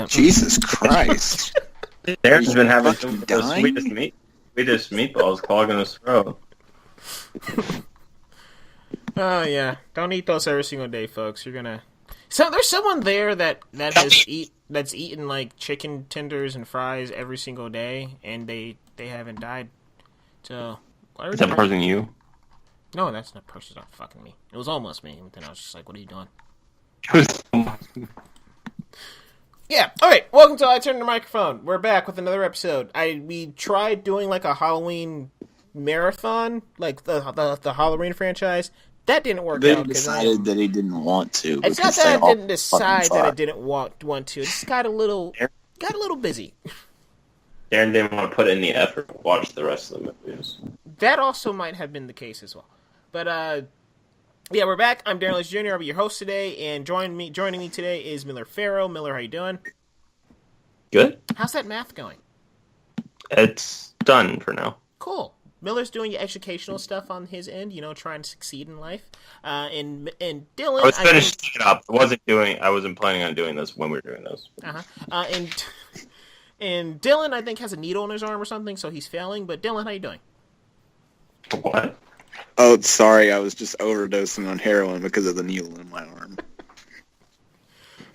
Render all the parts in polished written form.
Jesus Christ. Darren's been having fucking the dying? sweetest meatballs clogging his throat. Oh yeah, don't eat those every single day, folks. You're gonna. So there's someone there that's eaten like chicken tenders and fries every single day, and they haven't died. So Is that person you? No, that's not person's not fucking me. It was almost me, but then I was just like, "What are you doing?" Yeah. All right. Welcome to I Turned the Microphone. We're back with another episode. We tried doing like a Halloween marathon, like the Halloween franchise. That didn't work They out. decided that he didn't want to. It's not that I didn't decide that I didn't want to. It just got a little busy. Darren didn't want to put in the effort to watch the rest of the movies. That also might have been the case as well. But yeah, we're back. I'm Darren Lynch Jr. I'll be your host today, and joining me today is Miller Farrow. Miller, how you doing? Good. How's that math going? It's done for now. Cool. Miller's doing educational stuff on his end, trying to succeed in life. And Dylan, I was finishing it up. I wasn't planning on doing this when we were doing this. And Dylan, I think, has a needle in his arm or something, so he's failing. But Dylan, how you doing? What? Oh, sorry, I was just overdosing on heroin because of the needle in my arm.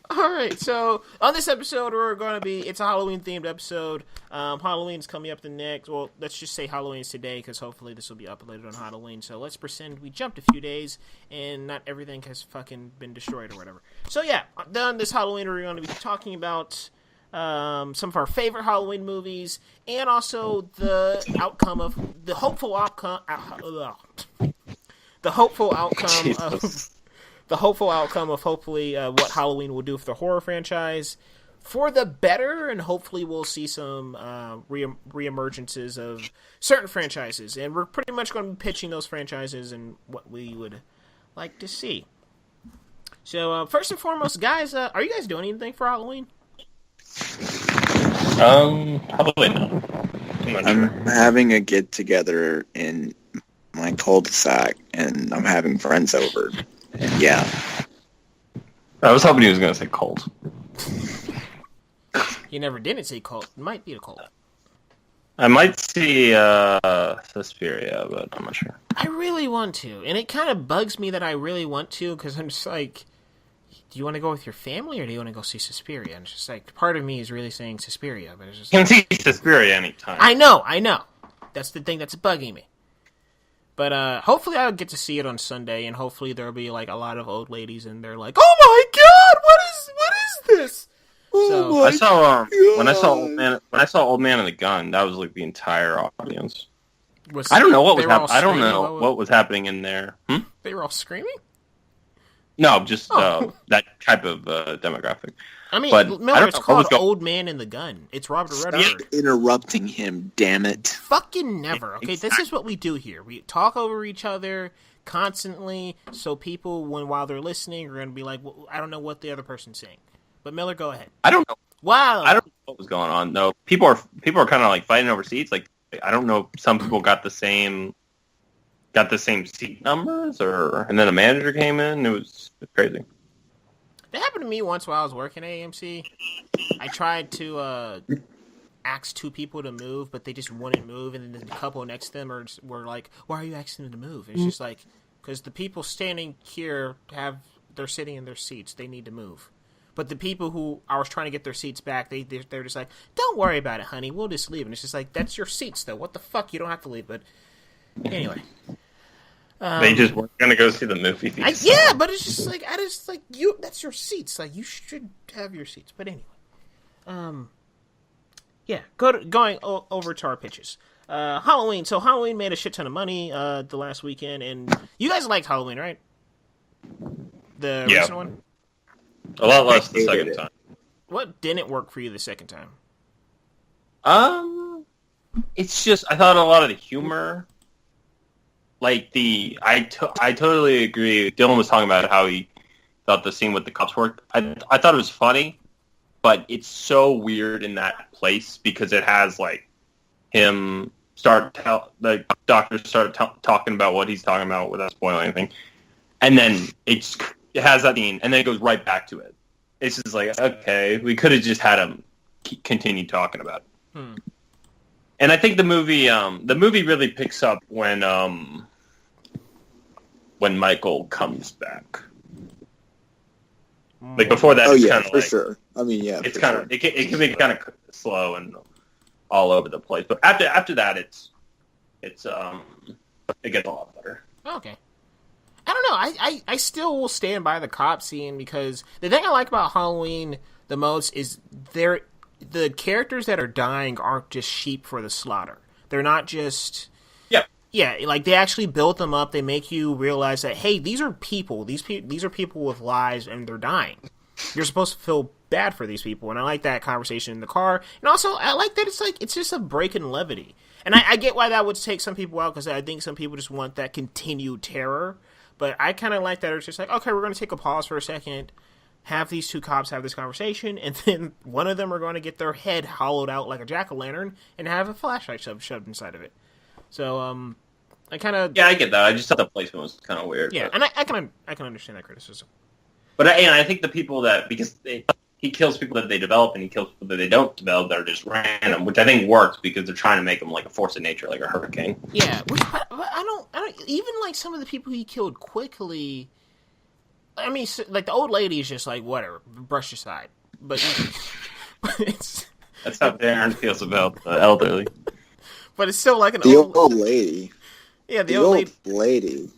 All right, so on this episode, it's a Halloween-themed episode. Halloween's coming up let's just say Halloween's today, because hopefully this will be uploaded on Halloween. So let's pretend we jumped a few days, and not everything has fucking been destroyed or whatever. So yeah, on this Halloween, we're going to be talking about some of our favorite Halloween movies, and also the hopeful outcome of hopefully what Halloween will do for the horror franchise for the better, and hopefully we'll see some reemergences of certain franchises, and we're pretty much going to be pitching those franchises and what we would like to see. So first and foremost, guys, are you guys doing anything for Halloween? Probably not. I'm having a get-together in my cul-de-sac, and I'm having friends over. And yeah. I was hoping he was going to say cold. You never didn't say cult. It might be a cult. I might see Suspiria, but I'm not sure. I really want to, and it kind of bugs me that I really want to, because I'm just like, do you want to go with your family, or do you want to go see Suspiria? And it's just like, part of me is really saying Suspiria, but it's just You can see Suspiria anytime. I know. That's the thing that's bugging me. But hopefully I'll get to see it on Sunday, and hopefully there'll be like a lot of old ladies, and they're like, "Oh my god, what is this?" Oh I saw when I saw Old Man and the Gun, that was like the entire audience. I don't know what was happening. I don't know what was happening in there. They were all screaming? No, just that type of demographic. I mean, but Miller, it's called Old Man and the Gun. It's Robert Redford. Stop interrupting him, damn it. Fucking never, okay? This is what we do here. We talk over each other constantly, so people, while they're listening, are going to be like, well, I don't know what the other person's saying. But Miller, go ahead. I don't know. Wow. I don't know what was going on. No, people are kind of like fighting over seats. Like, I don't know, some people got the same seat numbers, and then a manager came in. It was crazy. That happened to me once while I was working at AMC. I tried to ask two people to move, but they just wouldn't move, and then the couple next to them were like, "Why are you asking them to move?" It's just like, because the people standing here they're sitting in their seats. They need to move. But the people who I was trying to get their seats back, they're just like, "Don't worry about it, honey. We'll just leave." And it's just like, that's your seats, though. What the fuck? You don't have to leave. But anyway. They just weren't going to go see the movie. Yeah, but it's just like, that's your seats. Like, you should have your seats. But anyway. Yeah, going over to our pitches. Halloween. So Halloween made a shit ton of money the last weekend, and you guys liked Halloween, right? The recent one? A lot less the second time. What didn't work for you the second time? It's just, I thought a lot of the humor... Like, I totally agree. Dylan was talking about how he thought the scene with the cops worked. I thought it was funny, but it's so weird in that place because it has, like, the doctor start talking about what he's talking about without spoiling anything. and then it has that scene, and then it goes right back to it. It's just like, okay, we could have just had him continue talking about it. And I think the movie really picks up when Michael comes back. Like before that, it's kind of like, sure. I mean, yeah, it's kind of it can be kind of slow and all over the place. But after that, it gets a lot better. Okay. I don't know. I still will stand by the cop scene because the thing I like about Halloween the most is the characters that are dying aren't just sheep for the slaughter. They're not just... Yeah, like they actually build them up. They make you realize that, hey, these are people. These are people with lives, and they're dying. You're supposed to feel bad for these people, and I like that conversation in the car. And also, I like that it's just a break in levity. And I get why that would take some people out, because I think some people just want that continued terror. But I kind of like that it's just like, okay, we're going to take a pause for a second, have these two cops have this conversation, and then one of them are going to get their head hollowed out like a jack-o'-lantern and have a flashlight shoved inside of it. So, I kind of... Yeah, I get that. I just thought the placement was kind of weird. Yeah, but... and I can understand that criticism. But I think the people that... Because he kills people that they develop, and he kills people that they don't develop that are just random, which I think works because they're trying to make them like a force of nature, like a hurricane. Yeah, but I don't... Even, like, some of the people he killed quickly... I mean, like, the old lady is just like, whatever, brush aside. But it's... That's how Darren feels about the elderly. But it's still like the old lady. Yeah, the old lady.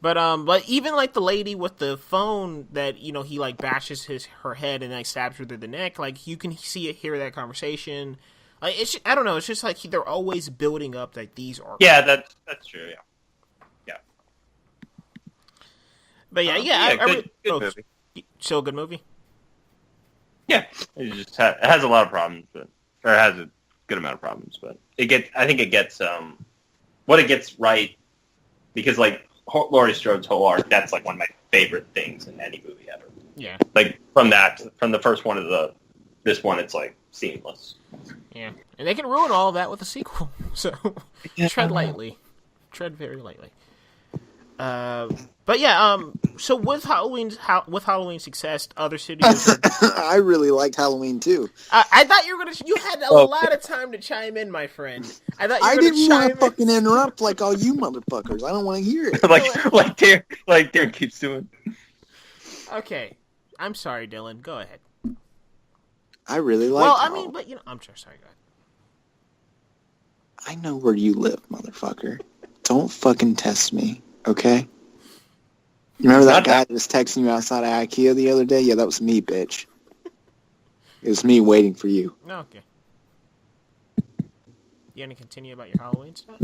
But even like the lady with the phone that, you know, he like bashes her head and like stabs her through the neck, like you can hear that conversation. Like I don't know, it's just like they're always building up like these are. Yeah, that's true. Yeah. But good movie. Still a good movie. Yeah, it just it has a lot of problems, or it has a good amount of problems, but I think it gets what it gets right, because like Laurie Strode's whole arc, that's like one of my favorite things in any movie ever. Yeah. Like from the first one to this one, it's like seamless. Yeah, and they can ruin all of that with a sequel. So tread lightly, tread very lightly. But yeah, so with Halloween's success, other studios are... I really liked Halloween too. I thought you had a lot of time to chime in, my friend. I didn't want to fucking interrupt like all you motherfuckers. I don't want to hear it. like Darren keeps doing. Okay, I'm sorry, Dylan. Go ahead. I really like. Well, I mean, but I'm sorry. Go ahead. I know where you live, motherfucker. Don't fucking test me, okay? You remember that guy that was texting you outside of IKEA the other day? Yeah, that was me, bitch. It was me waiting for you. Okay. You gonna continue about your Halloween stuff?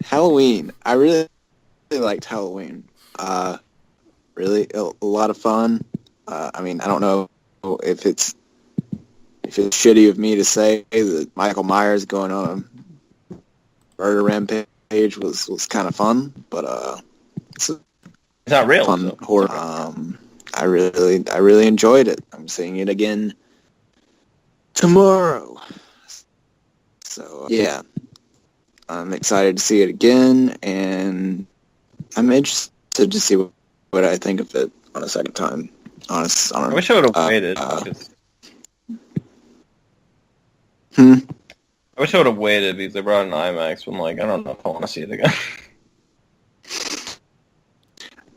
Halloween. I really liked Halloween. Really, a lot of fun. I mean, I don't know if it's shitty of me to say that Michael Myers going on a murder rampage was kind of fun, but it's not real. Fun so. horror. I really enjoyed it. I'm seeing it again tomorrow. So yeah, I'm excited to see it again, and I'm interested to see what I think of it on a second time. I wish I would have waited. I wish I would have waited because they brought it in IMAX. But I'm like, I don't know if I want to see it again.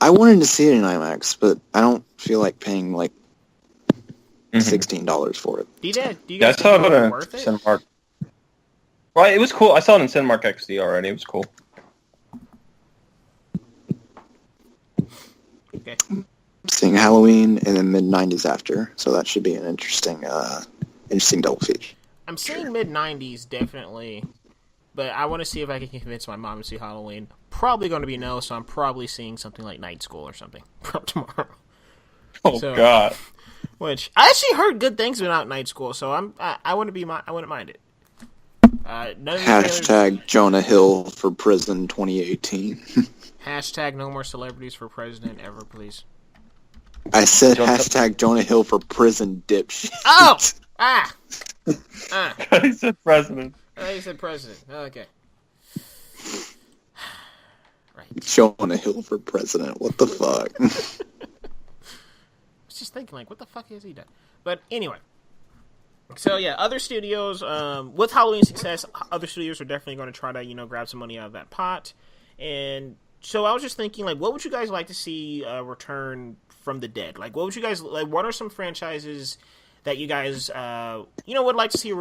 I wanted to see it in IMAX, but I don't feel like paying like $16 for it. Do you guys I saw it in worth it? Cinemark. Well, it was cool. I saw it in Cinemark XD already. It was cool. Okay. Seeing Halloween and then mid-90s after, so that should be an interesting double feature. I'm seeing mid-90s, definitely, but I want to see if I can convince my mom to see Halloween. Probably going to be no, so I'm probably seeing something like Night School or something tomorrow. God. Which, I actually heard good things about Night School, so I wouldn't mind it. Hashtag Jonah Hill for prison 2018. Hashtag no more celebrities for president ever, please. I said hashtag Jonah Hill for prison, dipshit. Oh! He said president. He said president. Okay. Right. Jonah Hill for president. What the fuck? I was just thinking, like, what the fuck has he done? But anyway. So, yeah, other studios, with Halloween success, other studios are definitely going to try to, grab some money out of that pot. And so I was just thinking, like, what would you guys like to see return from the dead? Like, what would you guys, like, what are some franchises that you guys, would like to see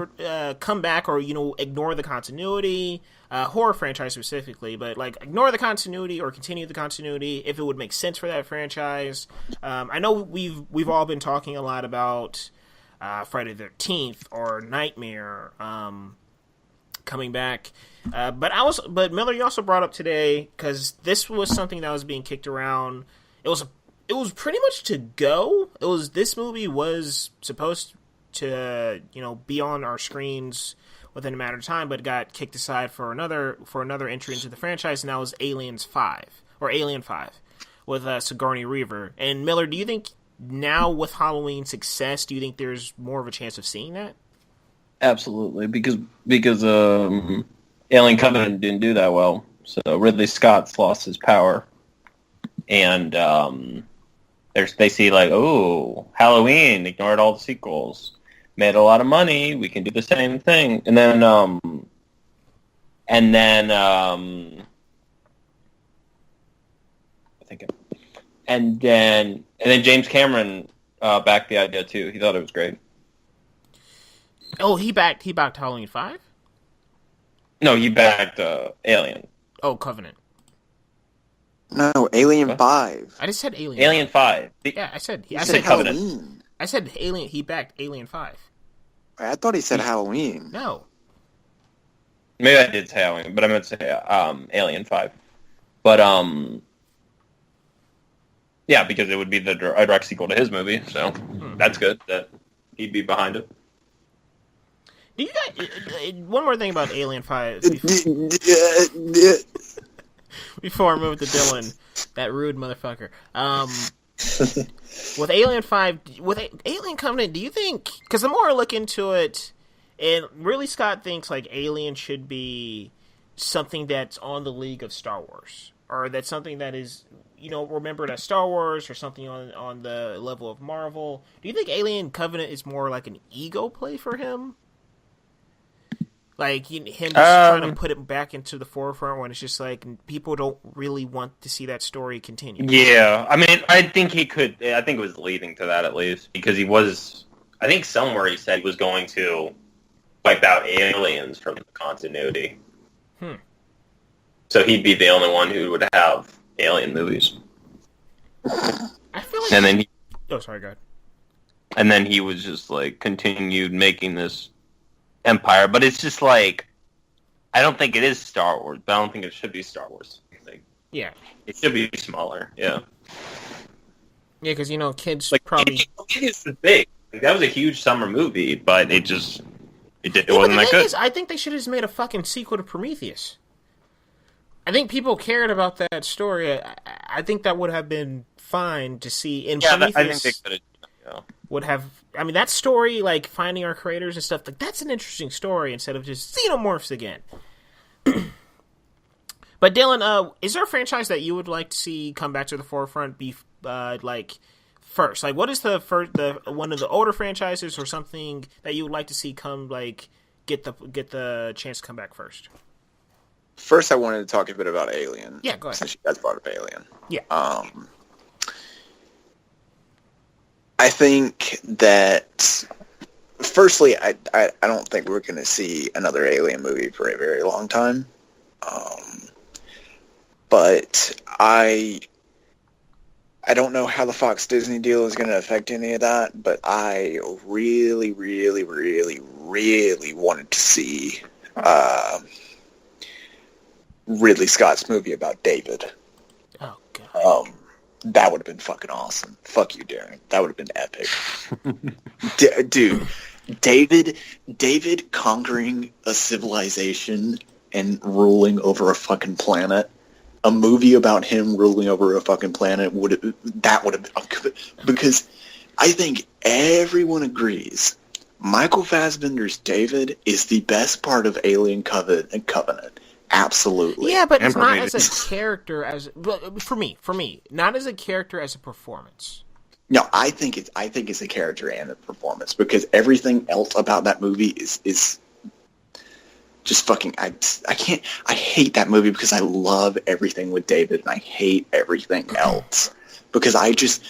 come back or, ignore the continuity? Horror franchise specifically, but, like, ignore the continuity or continue the continuity if it would make sense for that franchise. I know we've all been talking a lot about Friday the 13th or Nightmare coming back. But Miller, you also brought up today, because this was something that was being kicked around. It was pretty much to go. This movie was supposed to, be on our screens within a matter of time, but got kicked aside for another entry into the franchise, and that was Alien 5 with Sigourney Weaver. And Miller, do you think now with Halloween success, do you think there's more of a chance of seeing that? Absolutely, because Alien Covenant didn't do that well, so Ridley Scott's lost his power, and they see like, oh, Halloween ignored all the sequels, made a lot of money, we can do the same thing, and then James Cameron backed the idea too. He thought it was great. Oh, he backed Halloween 5? No, he backed Alien. Oh, Covenant. No, Alien 5. I just said Alien. Alien 5. Yeah, I said Covenant. Halloween. I said Alien. He backed Alien 5. I thought he said Halloween. No. Maybe I did say Halloween, but I meant to say Alien 5. But yeah, because it would be the direct sequel to his movie, so that's good that he'd be behind it. Do you guys? One more thing about Alien 5 before I move to Dylan, that rude motherfucker. With Alien 5, with Alien Covenant, do you think? Because the more I look into it, and Ridley Scott thinks like Alien should be something that's on the league of Star Wars, or that's something that is, remembered as Star Wars, or something on the level of Marvel. Do you think Alien Covenant is more like an ego play for him? Like, him just trying to put it back into the forefront when it's just like, people don't really want to see that story continue. Yeah, I mean, I think he could, I think it was leading to that at least, because I think somewhere he said he was going to wipe out aliens from the continuity. So he'd be the only one who would have alien movies. I feel like... And then oh, sorry, go ahead. And then he was just, like, continued making this empire, but it's just like, I don't think it is Star Wars, but I don't think it should be Star Wars. Like, yeah, it should be smaller. Yeah, because kids like probably. It's big. Like, that was a huge summer movie, but it wasn't that good. I think they should have just made a fucking sequel to Prometheus. I think people cared about that story. I think that would have been fine to see in Prometheus. I think they could have. Would have, I mean, that story, like finding our creators and stuff, like that's an interesting story instead of just xenomorphs again. But Dylan, is there a franchise that you would like to see come back to the forefront? First, like, what is the one of the older franchises or something that you would like to see come, like, get the chance to come back first? First, I wanted to talk a bit about Alien. Yeah, go ahead. Since you guys brought up Alien. Yeah. I think that, firstly, I don't think we're going to see another Alien movie for a very long time. But I don't know how the Fox Disney deal is going to affect any of that, but I really, really, really, really wanted to see Ridley Scott's movie about David. Oh, God. That would have been fucking awesome. Fuck you, Darren. That would have been epic. Dude, David conquering a civilization and ruling over a fucking planet. A movie about him ruling over a fucking planet would have been, because I think everyone agrees Michael Fassbender's David is the best part of Alien Covenant. absolutely. Yeah, but And it's not Prometheus. as a character as. But for me, not as a character as a performance. No, I think it's a character and a performance because everything else about that movie is just fucking. I hate that movie because I love everything with David and I hate everything else because I just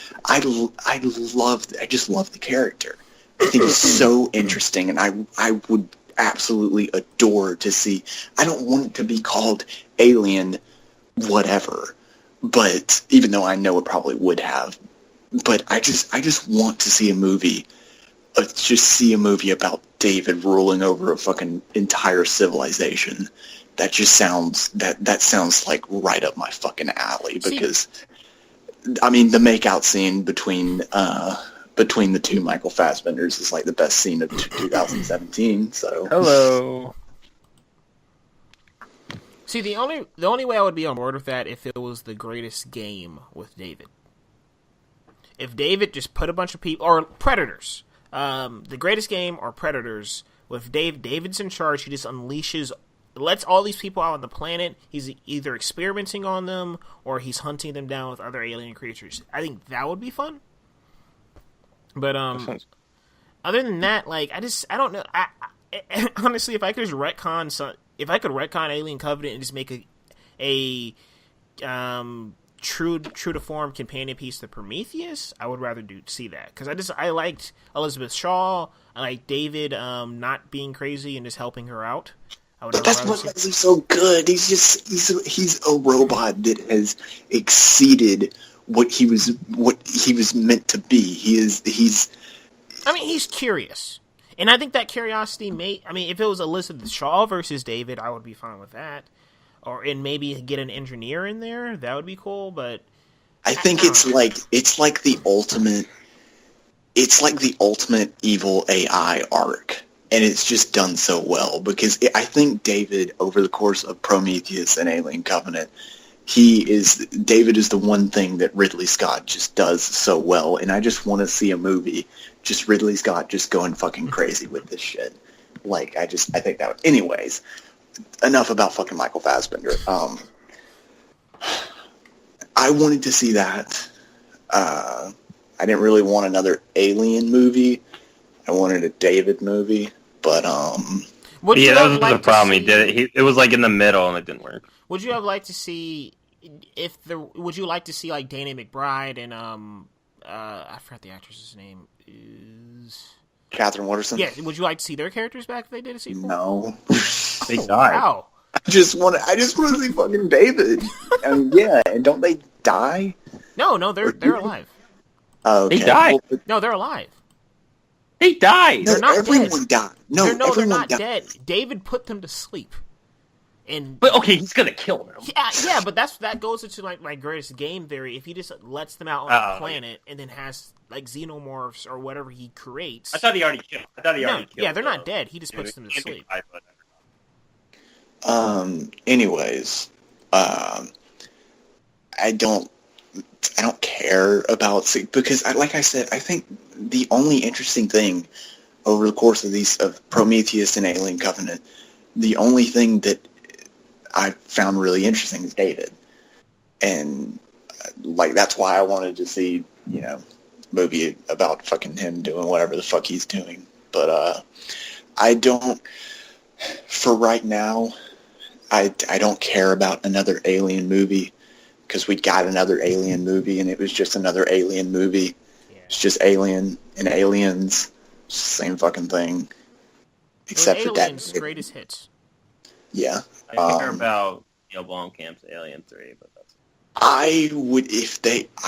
love the character. I think he's so interesting, and I would absolutely adore to see. I don't want it to be called Alien, whatever, but even though I know it probably would have. But I just want to see a movie, about David ruling over a fucking entire civilization. That just sounds that sounds like right up my fucking alley. Because, I mean, the makeout scene between the two Michael Fassbenders is like the best scene of 2017. So Hello. See, the only way I would be on board with that if it was the greatest game with David. If David just put a bunch of people, or Predators, the greatest game or Predators, with David's in charge, he just lets all these people out on the planet. He's either experimenting on them or he's hunting them down with other alien creatures. I think that would be fun. But other than that, like I don't know. I honestly, if I could just retcon Alien Covenant and just make a true to form companion piece to Prometheus, I would rather see that because I liked Elizabeth Shaw. I like David not being crazy and just helping her out. But that's what makes him so good. He's a robot that has exceeded what he was meant to be. He's curious. And I think that curiosity if it was Elizabeth Shaw versus David, I would be fine with that. And maybe get an engineer in there, that would be cool, but I think it's like the ultimate evil AI arc. And it's just done so well because I think David, over the course of Prometheus and Alien Covenant, David is the one thing that Ridley Scott just does so well, and I just want to see a movie, just Ridley Scott just going fucking crazy with this shit. Like, I think that would... Anyways, enough about fucking Michael Fassbender. I wanted to see that. I didn't really want another Alien movie. I wanted a David movie, but that was the problem. He did it. It was like in the middle, and it didn't work. Would you have liked to see Would you like to see like Danny McBride and I forgot the actress's name is Catherine Waterston? Yeah. Would you like to see their characters back if they did a sequel? No. They died. Wow. I just want to see fucking David. Yeah, and don't they die? No, they're alive. Okay. They died. Well, No, they're alive. They died. They're not everyone dead. died. No, they're everyone not died. dead. David put them to sleep. But okay, he's gonna kill them. Yeah, but that goes into like my greatest game theory. If he just lets them out on the planet and then has like xenomorphs or whatever he creates. I thought he already killed. Yeah, they're not dead. He just puts them to sleep. Anyways, I don't care about because like I said, I think the only interesting thing over the course of Prometheus and Alien Covenant, the only thing that I found really interesting is David, and like that's why I wanted to see movie about fucking him doing whatever the fuck he's doing. But I don't. For right now, I don't care about another Alien movie because we got another Alien movie and it was just another Alien movie. Yeah. It's just Alien and Aliens, same fucking thing, except for that. Aliens' greatest hits. Yeah. I care about Neil Blomkamp's Alien 3, but that's... I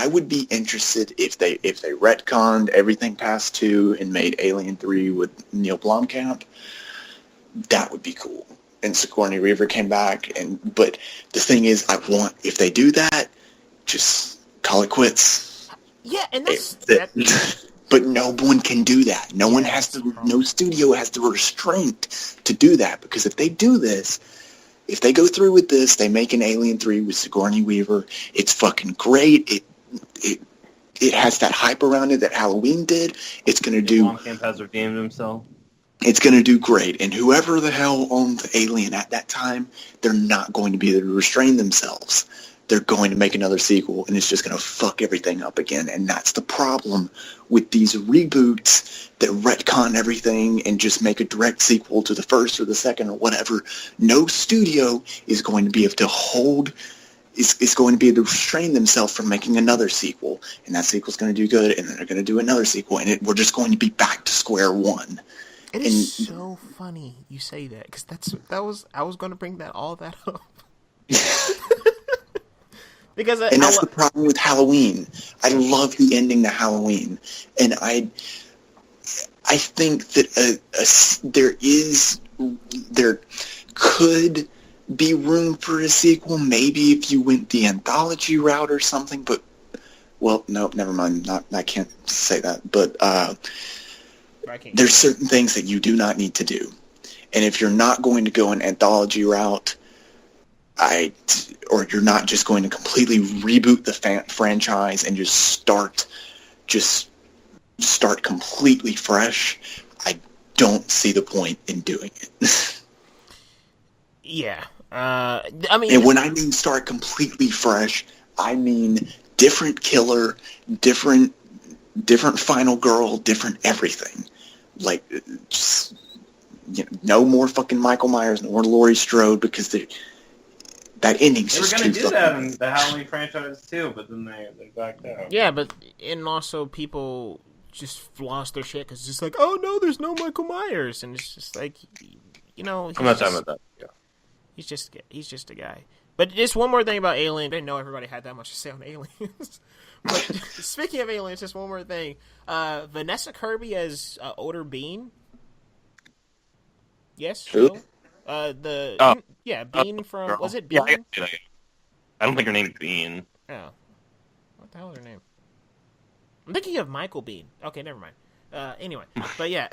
would be interested if they retconned everything past 2 and made Alien 3 with Neil Blomkamp. That would be cool. And Sigourney Weaver came back, but the thing is, if they do that, just call it quits. Yeah, and that's but no one can do that. No studio has the restraint to do that, because if they do this, if they go through with this, they make an Alien 3 with Sigourney Weaver, it's fucking great. It has that hype around it that Halloween did. It's going to do... Blomkamp has redeemed himself. It's going to do great. And whoever the hell owned Alien at that time, they're not going to be able to restrain themselves. They're going to make another sequel, and it's just going to fuck everything up again. And that's the problem with these reboots that retcon everything and just make a direct sequel to the first or the second or whatever. No studio is going to be able to hold... is going to be able to restrain themselves from making another sequel. And that sequel's going to do good, and then they're going to do another sequel. And we're just going to be back to square one. It is so funny you say that, because I was going to bring all that up. Because that's the problem with Halloween. I love the ending to Halloween, and I think that there could be room for a sequel, maybe if you went the anthology route or something. But well, no, never mind. I can't say that, but. There's certain things that you do not need to do. And if you're not going to go an anthology route, or you're not just going to completely reboot the franchise and just start completely fresh, I don't see the point in doing it. Yeah. I mean... And when I mean start completely fresh, I mean different killer, different final girl, different everything. Like, just, no more fucking Michael Myers nor Laurie Strode, because that ending's just too fucking... They were going to do that in the Halloween franchise too, but then they backed out. Yeah, and also people just lost their shit, because it's just like, oh no, there's no Michael Myers, and it's just like, I'm not talking about that. Yeah. He's just a guy. But just one more thing about Alien. I didn't know everybody had that much to say on Aliens. But speaking of Aliens, just one more thing. Vanessa Kirby as Oder Bean. Yes? Who? Bean from... Girl. Was it Bean? Yeah, I don't think her name's Bean. Oh. What the hell is her name? I'm thinking of Michael Bean. Okay, never mind. Anyway. But yeah.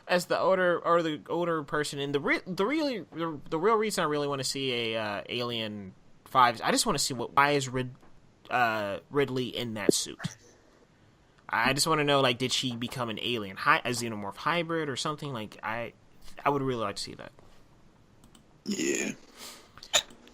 As the older person, and the real reason I really want to see a Alien 5, I just want to see why is Ridley in that suit. I just want to know, like, did she become an alien, a xenomorph hybrid or something? Like, I would really like to see that. Yeah.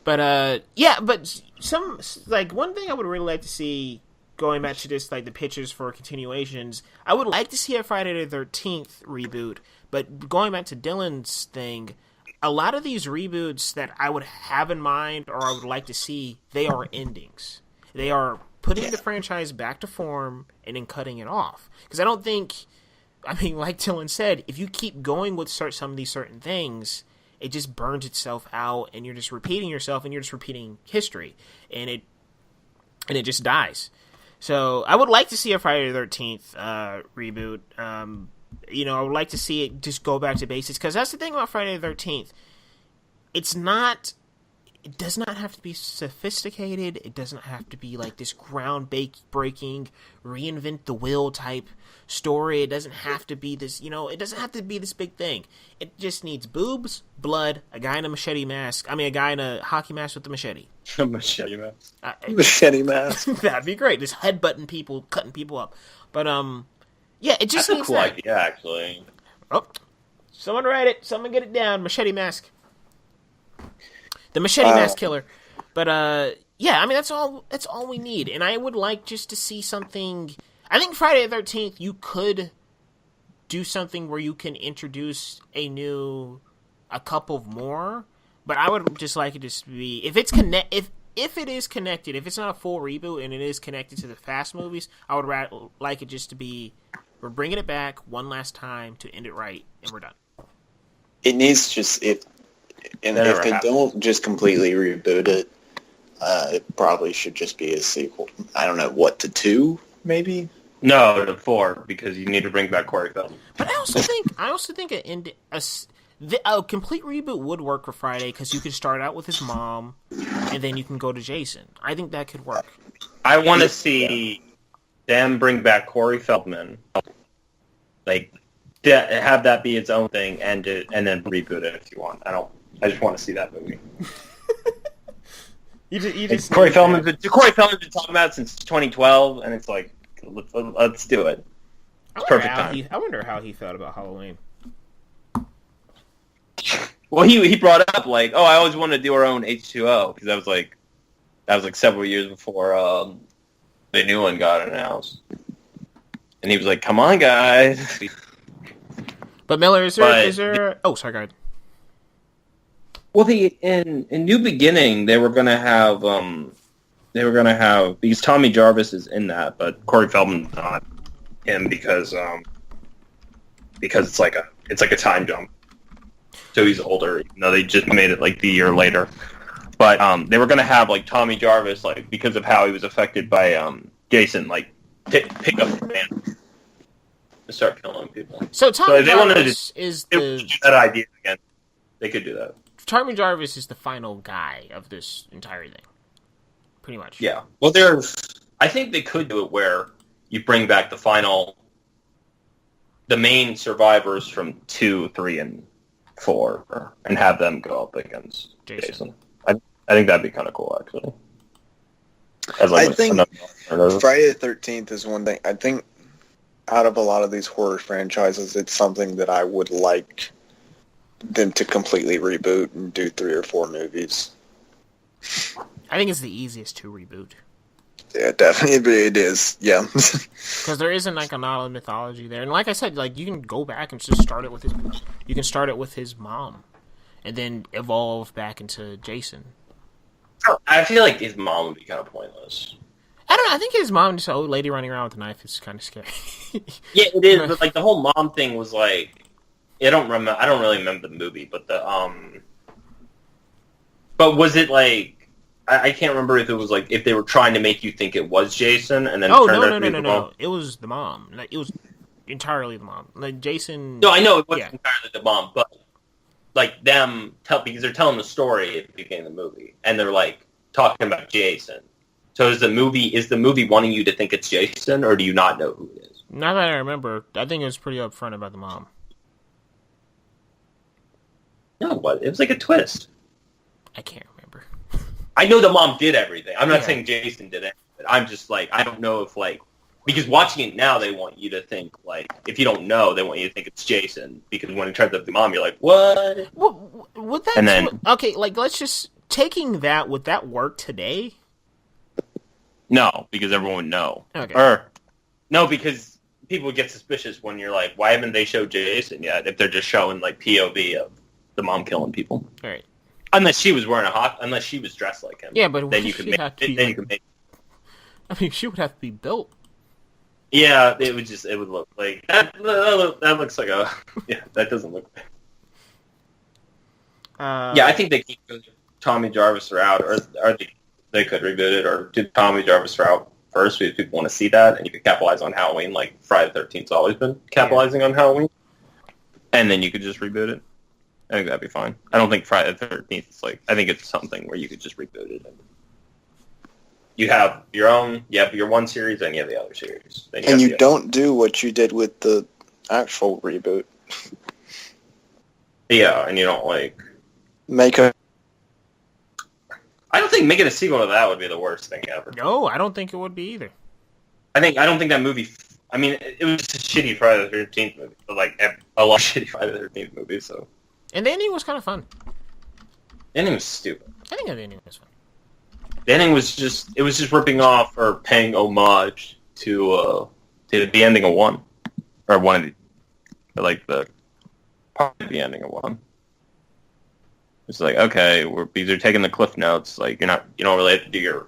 But but some, like, one thing I would really like to see, going back to this, like, the pictures for continuations, I would like to see a Friday the 13th reboot, but going back to Dylan's thing, a lot of these reboots that I would have in mind or I would like to see, they are endings. They are putting the franchise back to form and then cutting it off. Because I don't think, I mean, like Dylan said, if you keep going with some of these certain things, it just burns itself out, and you're just repeating yourself, and you're just repeating history, and it just dies. So I would like to see a Friday the 13th reboot. I would like to see it just go back to basics, because that's the thing about Friday the 13th. It does not have to be sophisticated. It doesn't have to be like this ground-breaking, reinvent the wheel type story. It doesn't have to be this, it doesn't have to be this big thing. It just needs boobs, blood, a guy in a machete mask. I mean, a guy in a hockey mask with a machete. A machete mask. Machete mask. That'd be great. Just headbutting people, cutting people up. But, yeah, it just That's needs a cool that. idea, actually. Oh, someone write it. Someone get it down. Machete mask. The machete mask killer. But, yeah, I mean, that's all we need. And I would like just to see something. I think Friday the 13th, you could do something where you can introduce a couple more. But I would just like it to be, if it is connected, if it's not a full reboot and it is connected to the Fast movies, I would like it just to be, we're bringing it back one last time to end it right, and we're done. It needs if they don't just completely reboot it, it probably should just be a sequel. I don't know, to 2, maybe? No, to 4, because you need to bring back Corey Feldman. But I also think a complete reboot would work for Friday, because you could start out with his mom, and then you can go to Jason. I think that could work. I want to see them bring back Corey Feldman, like have that be its own thing, and then reboot it if you want. I just want to see that movie. Corey Feldman's been talking about it since 2012, and it's like, let's do it. It's perfect time. I wonder how he felt about Halloween. Well, he brought up like, oh, I always wanted to do our own H2O because that was like several years before the new one got announced, and he was like, "Come on, guys." But Miller, is there? Oh, sorry, go ahead. Well, in New Beginning they were gonna have because Tommy Jarvis is in that, but Corey Feldman's not him because it's like a time jump. So he's older. Even though they just made it like the year later, but they were gonna have like Tommy Jarvis, like because of how he was affected by Jason, like pick up the man and start killing people. So Tommy Jarvis is that idea again. They could do that. Tommy Jarvis is the final guy of this entire thing, pretty much. Yeah. Well, I think they could do it where you bring back the main survivors from 2, 3, and 4, and have them go up against Jason. I think that'd be kind of cool, actually. I think Friday the 13th is one thing. I think out of a lot of these horror franchises, it's something that I would like them to completely reboot and do 3 or 4 movies. I think it's the easiest to reboot. Yeah, definitely it is. Yeah, because there isn't like a lot of mythology there, and like I said, like you can go back and just start it with his. You can start it with his mom, and then evolve back into Jason. I feel like his mom would be kind of pointless. I don't know. I think his mom, just an old lady running around with a knife, is kind of scary. Yeah, it is. But like the whole mom thing was like, I don't really remember the movie, but but was it like? I can't remember if it was like if they were trying to make you think it was Jason and then no. It was the mom. Like, it was entirely the mom. Like Jason. No, I know it wasn't entirely the mom, but like them because they're telling the story at the beginning of the movie, and they're like talking about Jason. So is the movie wanting you to think it's Jason, or do you not know who it is? Not that I remember. I think it was pretty upfront about the mom. No, what? It was like a twist. I can't remember. I know the mom did everything. I'm not saying Jason did it, but I'm just like, I don't know if like, because watching it now, they want you to think like, if you don't know, they want you to think it's Jason, because when it turns out the mom, you're like, what? Well, would that? And then okay, like let's just taking that. Would that work today? No, because everyone would know. Okay. Or no, because people would get suspicious when you're like, why haven't they showed Jason yet? If they're just showing like POV of the mom killing people. All right. Unless she was unless she was dressed like him. Yeah, but then you could make. I mean, she would have to be built. Yeah, it would look like that. That looks like a that doesn't look. Yeah, I think they keep Tommy Jarvis route, or they could reboot it, or do Tommy Jarvis route first because people want to see that, and you could capitalize on Halloween, like Friday the 13th's always been capitalizing on Halloween, and then you could just reboot it. I think that'd be fine. I don't think Friday the 13th is like. I think it's something where you could just reboot it. You have your own. You have your one series, and you have the other series. And you don't do what you did with the actual reboot. Yeah, and you don't like make a. I don't think making a sequel to that would be the worst thing ever. No, I don't think it would be either. I don't think that movie. I mean, it was just a shitty Friday the 13th movie, but like a lot of shitty Friday the 13th movies. So. And the ending was kind of fun. The ending was stupid. I think the ending was fun. The ending was just ripping off or paying homage to the ending of 1, or one of the part of the ending of 1. It's like, okay, these are taking the cliff notes. Like you don't really have to do your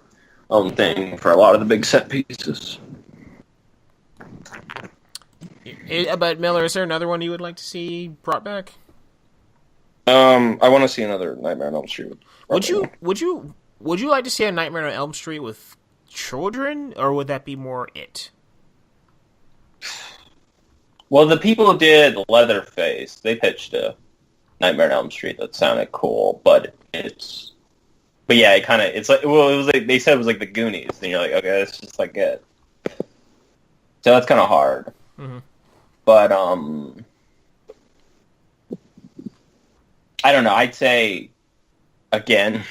own thing for a lot of the big set pieces. But Miller, is there another one you would like to see brought back? I want to see another Nightmare on Elm Street. Would you like to see a Nightmare on Elm Street with children, or would that be more it? Well, the people who did Leatherface, they pitched a Nightmare on Elm Street that sounded cool, but it's like, well, it was like they said it was like the Goonies, and you're like, okay, it's just like it. So that's kind of hard. Mm-hmm. But I don't know. I'd say, again,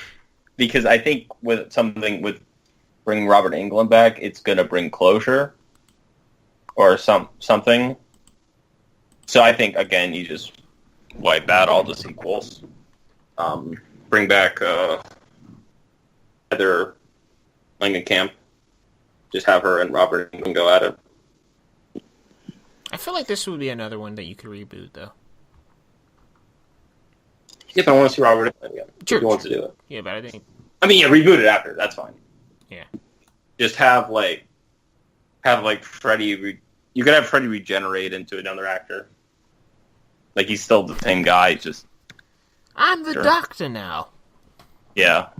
because I think with bringing Robert Englund back, it's going to bring closure or something. So I think, again, you just wipe out all the sequels. Bring back Heather Langenkamp. Just have her and Robert Englund go at it. I feel like this would be another one that you could reboot, though. If I want to see Robert Englund again. Sure. If he wants to do it. Yeah, but I think... I mean, yeah, reboot it after. That's fine. Yeah. Just have Freddy... You could have Freddy regenerate into another actor. Like, he's still the same guy, he's just... I'm the doctor now. Yeah.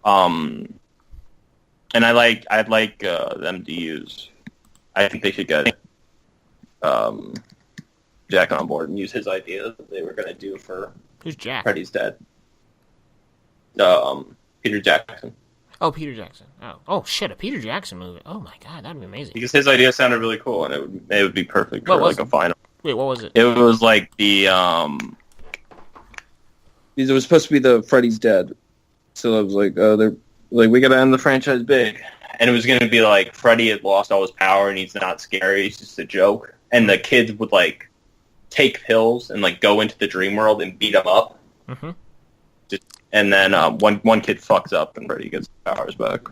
And I'd like them to use... I think they should get Jack on board and use his idea that they were going to do for... Who's Jack? Freddy's Dead. Peter Jackson. Oh, Peter Jackson. Oh shit, a Peter Jackson movie. Oh my god, that'd be amazing. Because his idea sounded really cool, and it would be perfect for like a final. Wait, what was it? It was like the It was supposed to be the Freddy's Dead, so I was like, they're like, we gotta end the franchise big, and it was gonna be like Freddy had lost all his power and he's not scary, he's just a joke, and the kids would like take pills and like go into the dream world and beat him up. Mm-hmm. And then one kid fucks up and Freddy gets his powers back.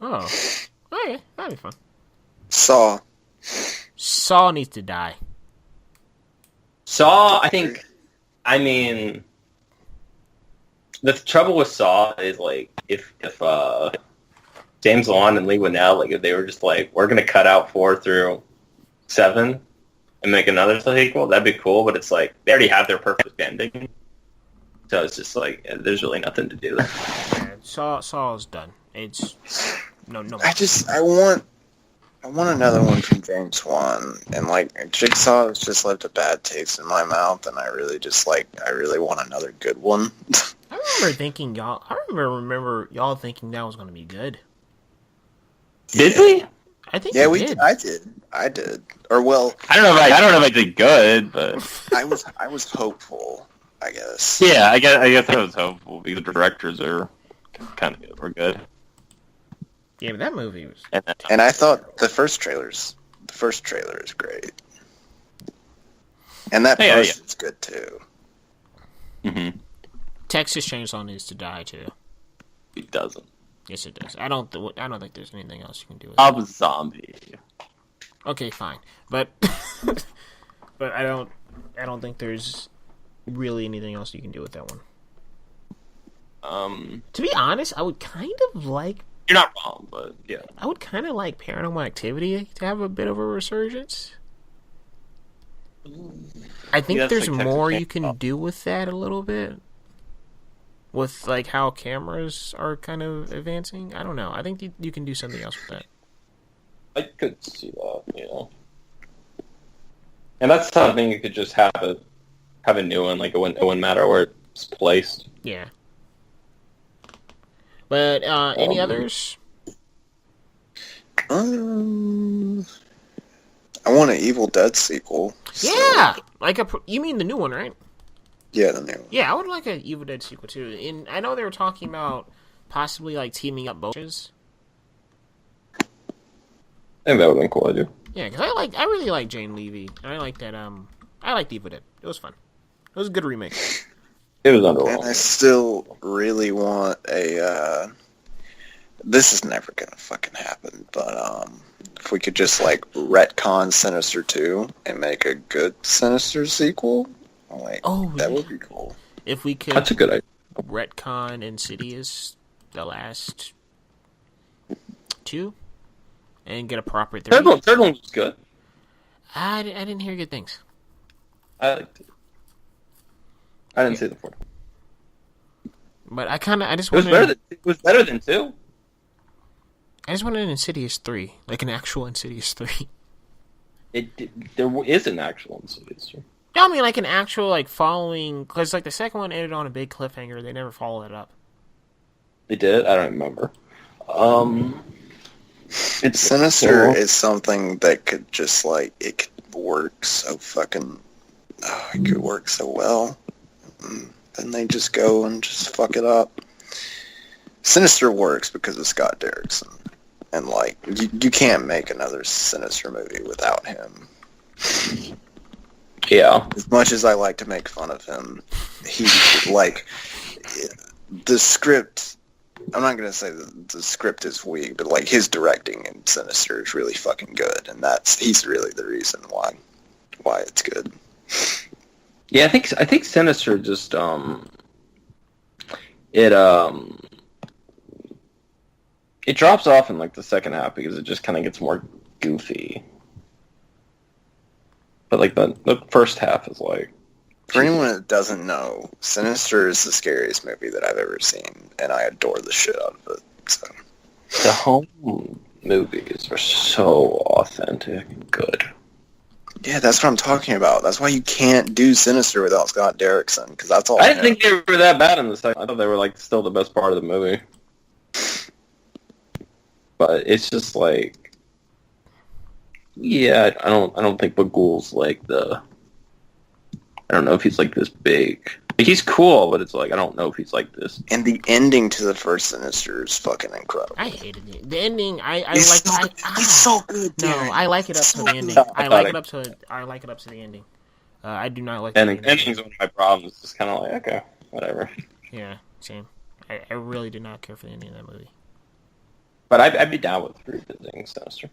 Oh, okay, that'd be fun. Saw needs to die. Saw, I mean, the trouble with Saw is like if James Wan and Lee Winnell, like if they were just like, we're gonna cut out 4 through 7 and make another sequel, that'd be cool. But it's like they already have their perfect ending. So it's just like there's really nothing to do there. Yeah, Saw is done. It's no. I want another one from James Wan, and like Jigsaw has just left a bad taste in my mouth, and I really want another good one. I remember y'all thinking that was going to be good. Did we? I think yeah, did. I did. Or well, I don't know if I did good, but I was hopeful, I guess. Yeah, I guess I was hopeful because the directors were good. Yeah, but that movie was... And I thought the first trailer is great. And that post is good too. Mm-hmm. Texas Chainsaw needs to die too. It doesn't. Yes, it does. I don't think there's anything else you can do with I'm a zombie. Okay, fine. But but I don't think there's really anything else you can do with that one. To be honest, I would kind of like... You're not wrong, but yeah. I would kind of like Paranormal Activity to have a bit of a resurgence. I think there's like more you can do with that a little bit. With like how cameras are kind of advancing. I don't know. I think you can do something else with that. I could see that, And that's something you could just have a new one, like it wouldn't matter where it's placed. Yeah. But any others? I want an Evil Dead sequel. Yeah, you mean the new one, right? Yeah, the new one. Yeah, I would like an Evil Dead sequel too. And I know they were talking about possibly like teaming up both. I think that would have been cool, I do. Yeah, because I really like Jane Levy. I like that. I liked Evil Dead. It was fun. It was a good remake. It was underwhelming. And I still really want a... this is never gonna fucking happen, but if we could just like retcon Sinister 2 and make a good Sinister sequel, that would be cool. If we could... That's a good idea. Retcon Insidious, the last 2, and get a proper 3. Third one was good. I didn't hear good things. I liked it. I didn't see the fourth one. But I just wanted... It was better than 2. I just wanted an Insidious 3. Like an actual Insidious 3. There is an actual Insidious 3. No, I mean like an actual like following... Because like the second one ended on a big cliffhanger. They never followed it up. They did? I don't remember. It's Sinister is something that could just like... It could work so fucking... it could work so well. And they just go and just fuck it up. Sinister works because of Scott Derrickson. And, like, you can't make another Sinister movie without him. Yeah. As much as I like to make fun of him, he, like, the script, I'm not going to say the script is weak, but, like, his directing in Sinister is really fucking good, and he's really the reason why it's good. Yeah, I think Sinister just, it drops off in, like, the second half because it just kind of gets more goofy. But, like, the first half is, like... For anyone that doesn't know, Sinister is the scariest movie that I've ever seen, and I adore the shit out of it. So. The home movies are so authentic and good. Yeah, that's what I'm talking about. That's why you can't do Sinister without Scott Derrickson, because that's all I didn't think they were that bad in the second. I thought they were, like, still the best part of the movie. But it's just like, yeah, I don't think Bagul's like I don't know if he's like this big. Like, he's cool, but it's like I don't know if he's like this. And the ending to the first Sinister is fucking incredible. I hated it. The ending, It's so good. No, Darren. I like it up It's to so the ending. good. I like it up to the ending. I do not like the ending. Ending's one of my problems. It's just kind of like, okay, whatever. Yeah, same. I really did not care for the ending of that movie. But I'd be down with revisiting Sinister.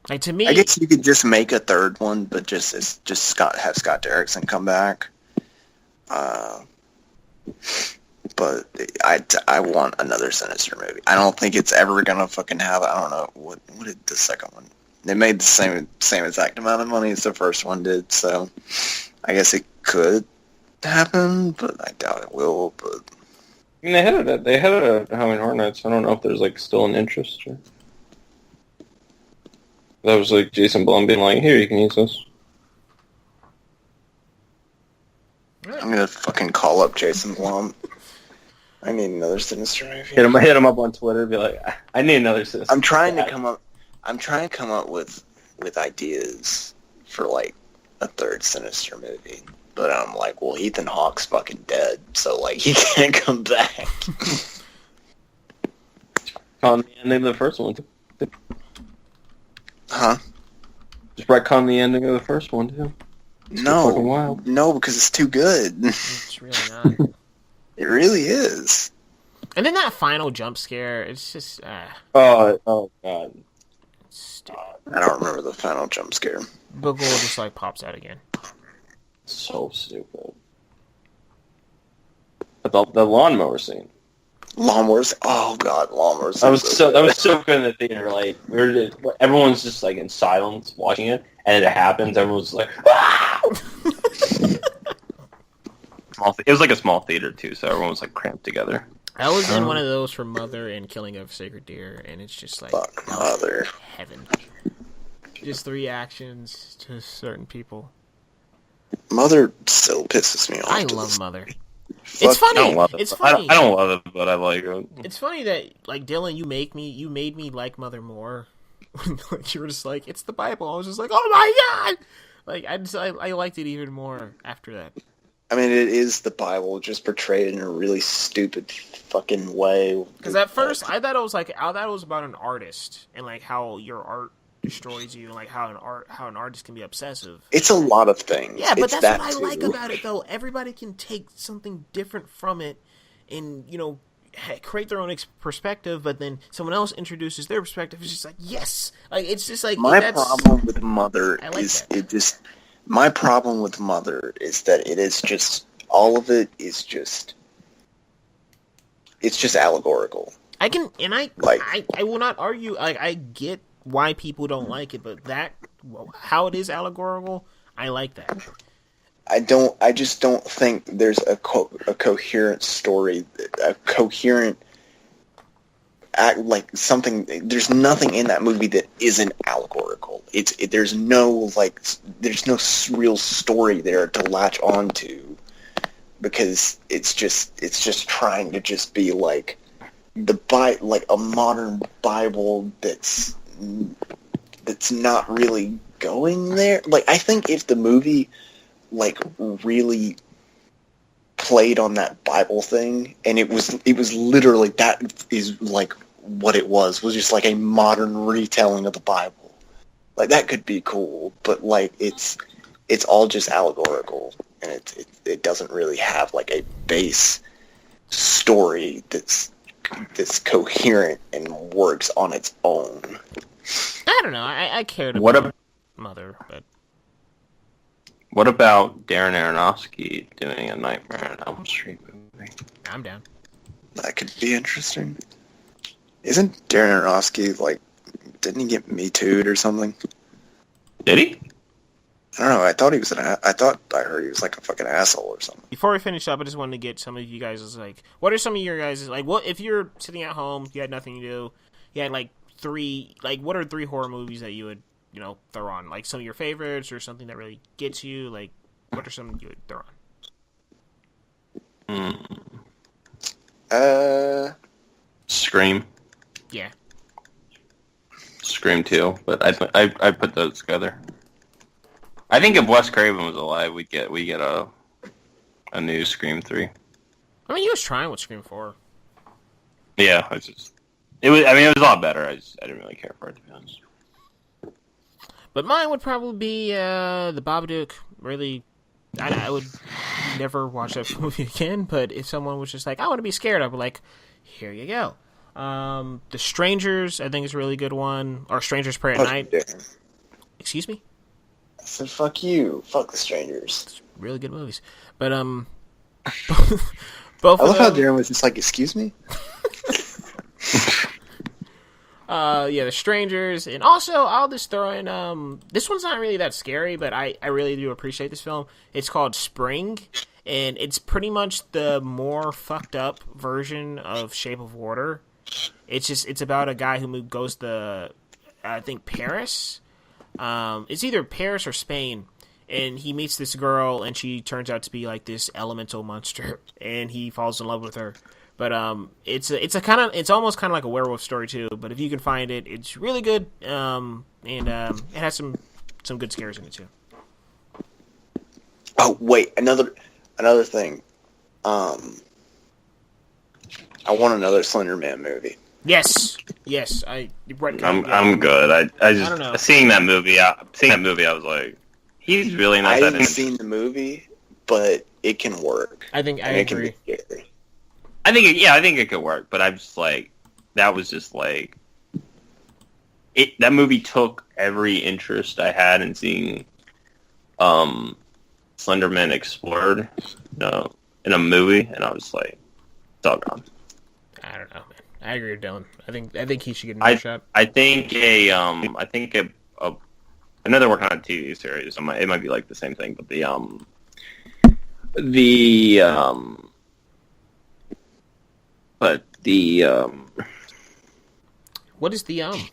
Like, to me, I guess you could just make a third one, but have Scott Derrickson come back. But I want another Sinister movie. I don't think it's ever gonna fucking have. I don't know what did the second one. They made the same exact amount of money as the first one did, so I guess it could happen, but I doubt it will. But I mean, they had it at Halloween Horror Nights. I don't know if there's like still an interest. Or... That was like Jason Blum being like, "Here, you can use this." I'm gonna fucking call up Jason Blum. I need another Sinister movie. Hit him up on Twitter. Be like, "I need another Sinister." I'm trying to come up with ideas for like a third Sinister movie. But I'm like, well, Ethan Hawke's fucking dead, so like he can't come back. On the ending of the first one, too. Huh? Just retcon the ending of the first one too. No, because it's too good. it's really not. It really is. And then that final jump scare, it's just Oh god. stupid. I don't remember the final jump scare. Bagul just like pops out again. So stupid. But the lawnmower scene. Lawnmowers. Oh god, lawnmowers. That was so good in the theater. Like everyone's just like in silence watching it, and it happens. Everyone's like, "Ah!" It was like a small theater too, so everyone was like cramped together. I was in one of those for Mother and Killing of a Sacred Deer, and it's just like Fuck Mother. Heaven. Just 3 actions to certain people. Mother still pisses me off. I love Mother. Fuck, It's funny. I don't love it. It's funny. I don't love it, but I like it. It's funny that like Dylan, you made me like Mother more. Like, you were just like, it's the Bible. I was just like, oh my god! Like I liked it even more after that. I mean, it is the Bible, just portrayed in a really stupid fucking way. Because at first, I thought it was about an artist and like how your art destroys you, and like how an artist can be obsessive. It's a lot of things. Yeah, but it's that's what I too. like about it, though. Everybody can take something different from it, and create their own perspective. But then someone else introduces their perspective. It's just like, yes, like it's just like My problem with Mother My problem with Mother is that it is just all of it is just. It's just allegorical. I will not argue. Like, I get why people don't like it, but how it is allegorical, I like that. I just don't think there's a coherent story, a coherent act, like something. There's nothing in that movie that isn't allegorical. There's no real story there to latch onto, because it's just trying to just be like like a modern Bible that's not really going there. Like, I think if the movie like really played on that Bible thing, and it was literally, that is like what it was just like a modern retelling of the Bible, like that could be cool. But like it's it's all just allegorical, and it doesn't really have like a base story that's coherent and works on its own. I don't know. I cared What about Mother, but what about Darren Aronofsky doing a Nightmare on Elm Street movie? I'm down. That could be interesting. Isn't Darren Aronofsky like? Didn't he get Me Too'd or something? Did he? I don't know. I thought he was I heard he was like a fucking asshole or something. Before we finish up, I just wanted to get some of you guys like, what are some of your guys like? What if you're sitting at home, you had nothing to do, you had like what are 3 horror movies that you would throw on? Like some of your favorites or something that really gets you. Like, what are some you would throw on? Scream. Yeah. Scream 2, but I put those together. I think if Wes Craven was alive, we'd get a new Scream 3. I mean, he was trying with Scream 4. Yeah, it was a lot better. I didn't really care for it, to be honest. But mine would probably be the Babadook. Really, I would never watch that movie again. But if someone was just like, I want to be scared, I'd be like, here you go. The Strangers, I think, is a really good one. Or Strangers Pray at Night. Excuse me? I said, fuck you. Fuck The Strangers. It's really good movies. But, both I love of how them, Darren was just like, excuse me? yeah, The Strangers. And also, I'll just throw in, this one's not really that scary, but I really do appreciate this film. It's called Spring. And it's pretty much the more fucked up version of Shape of Water. It's about a guy who goes to, I think, Paris. It's either Paris or Spain, and he meets this girl, and she turns out to be like this elemental monster, and he falls in love with her. But it's almost kind of like a werewolf story too. But if you can find it, it's really good, and it has some good scares in it too. Oh wait, another thing. I want another Slender Man movie. Yes. I'm good. I don't know. Seeing that movie, I was like, he's really not I that. haven't seen the movie, but it can work. I think I agree. It can be scary. I think it could work, but I'm just like, that was just like, that movie took every interest I had in seeing, Slenderman explored, in a movie, and I was like, it's all gone. I don't know, man. I agree with Dylan. I think he should get another shot. I think I know they're working on a TV series. So it might be like the same thing, but what is the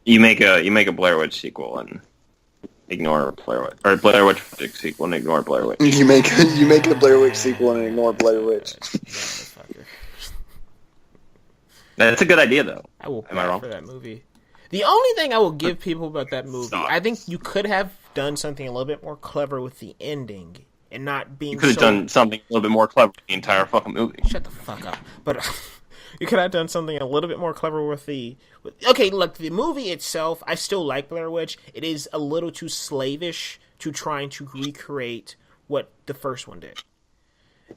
You make a Blair Witch sequel and ignore Blair Witch, or Blair Witch Project sequel and ignore Blair Witch. You make a Blair Witch sequel and ignore Blair Witch. That's a good idea, though. I will Am I wrong? For that movie. The only thing I will give people about that movie, Stop. I think you could have done something a little bit more clever with the ending and not being. You could have done something a little bit more clever with the entire fucking movie. Shut the fuck up. But you could have done something a little bit more clever with the. Okay, look, the movie itself, I still like Blair Witch. It is a little too slavish to trying to recreate what the first one did.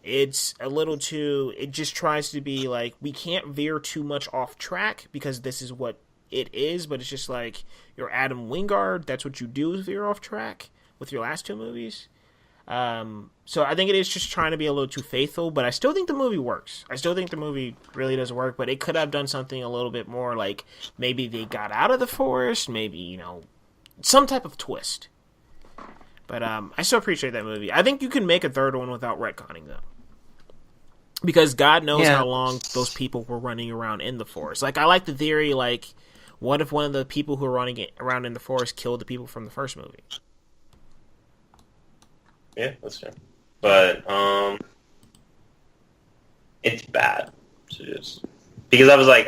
It's a little too. It just tries to be like, we can't veer too much off track because this is what it is, but it's just like, you're Adam Wingard. That's what you do, is veer off track with your last two movies. So I think it is just trying to be a little too faithful, but I still think the movie works. I still think the movie really does work, but it could have done something a little bit more, like maybe they got out of the forest, maybe, some type of twist. But I still appreciate that movie. I think you can make a third one without retconning, though. Because God knows how long those people were running around in the forest. Like, I like the theory, like, what if one of the people who were running around in the forest killed the people from the first movie? Yeah, that's true. But, it's bad. So just... Because I was like,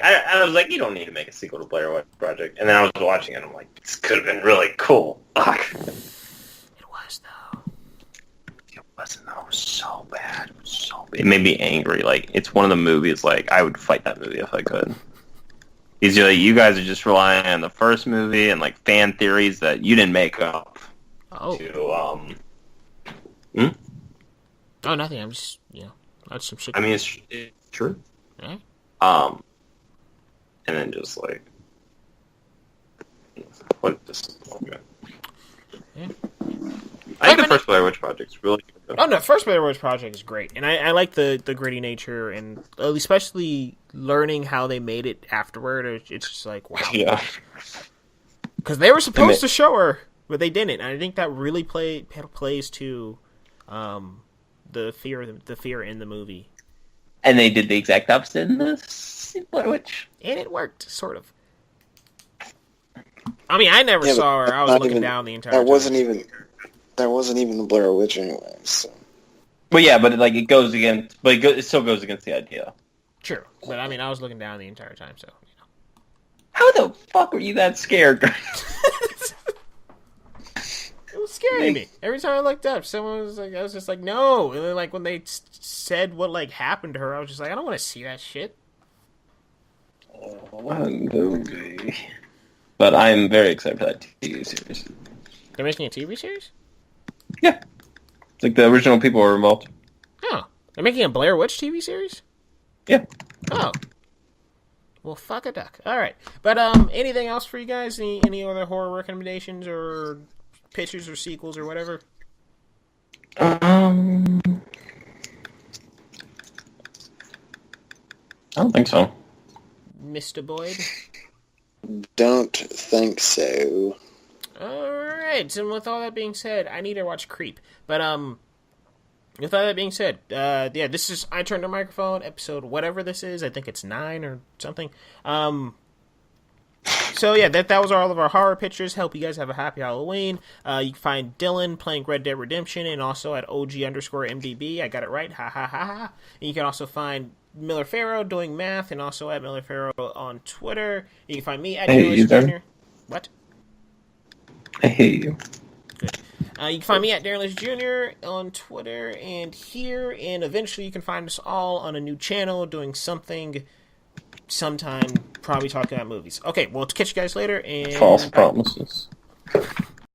you don't need to make a sequel to Blair Witch Project. And then I was watching it, and I'm like, this could have been really cool. Fuck. It was, though. It wasn't, though. It was so bad. It was so bad. It made me angry. Like, it's one of the movies, like, I would fight that movie if I could. Because you guys are just relying on the first movie and, like, fan theories that you didn't make up. Oh. to Oh, nothing. I'm just, that's some shit. I mean, it's true. Right? And then just like, what this is okay. Yeah. I think the first Blair Witch Project's really good. Oh no, first Blair Witch Project is great, and I like the gritty nature, and especially learning how they made it afterward. It's just like wow, Yeah. Because they were supposed to show her, but they didn't. And I think that really plays to the fear in the movie. And they did the exact opposite in this Blair Witch. And it worked, sort of. I mean, I never saw her. I was looking down the entire time. That wasn't even the Blair Witch anyway. So. But yeah, but it goes against, it still goes against the idea. True, but I mean, I was looking down the entire time, so. How the fuck were you that scared? It was scaring me. Every time I looked up, someone was like, I was just like, no. And then, like, when they said what, like, happened to her, I was just like, I don't want to see that shit. Okay. But I'm very excited for that TV series. They're making a TV series? Yeah. It's like the original people were involved. Oh. They're making a Blair Witch TV series? Yeah. Oh. Well, fuck a duck. All right. But anything else for you guys? Any other horror recommendations or pictures or sequels or whatever? I don't think so. Mr. Boyd? Don't think so. Alright, and with all that being said, I need to watch Creep. But, with all that being said, yeah, this is I Turned the Microphone, episode whatever this is. I think it's 9 or something. So, yeah, that was all of our horror pictures. Hope you guys have a happy Halloween. You can find Dylan playing Red Dead Redemption and also at OG_MDB. I got it right. Ha ha ha ha. And you can also find Miller Farrow doing math and also at Miller Farrow on Twitter. You can find me at Jr. What? I hate you. Good. You can find me at Darrenless Jr. on Twitter and here, and eventually you can find us all on a new channel doing something sometime, probably talking about movies. Okay, well, catch you guys later, and False promises.